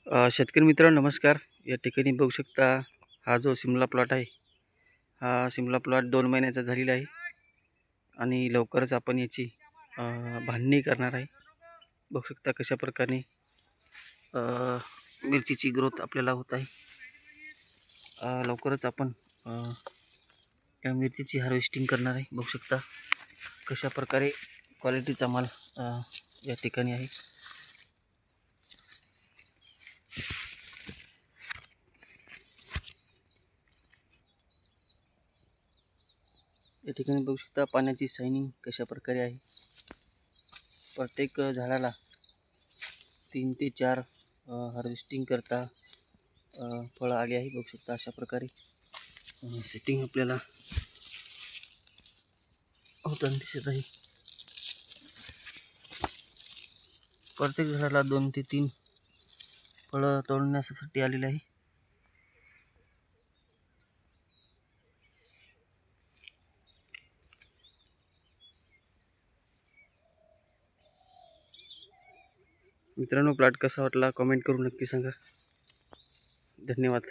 शेतकरी मित्रांनो नमस्कार. या ठिकाणी बघू शकता हा जो सिमला प्लॉट आहे, हा सिमला प्लॉट 2 महिन्याचा झालेला आहे आणि लवकरच आपण याची बांधणी करणार आहे. बघू शकता कशा प्रकारे मिरचीची ग्रोथ आपल्याला होत आहे. लवकरच आपण या मिरचीची हार्वेस्टिंग करणार आहे. बघू शकता कशा प्रकारे क्वालिटीचा माल या ठिकाणी आहे. या ठिकाणी बघू शकता पाण्याची शायनिंग कशा प्रकारे आहे. प्रत्येक झाडाला 3 ते 4 हार्वेस्टिंग करता फळं आली आहे. बघू शकता अशा प्रकारे सेटिंग आपल्याला होताना दिसत आहे. प्रत्येक झाडाला 2 ते 3 फळं तोडण्यासाठी आलेले आहे. मित्रांनो प्लॉट कसा वाटला कमेंट करून नक्की सांगा. धन्यवाद.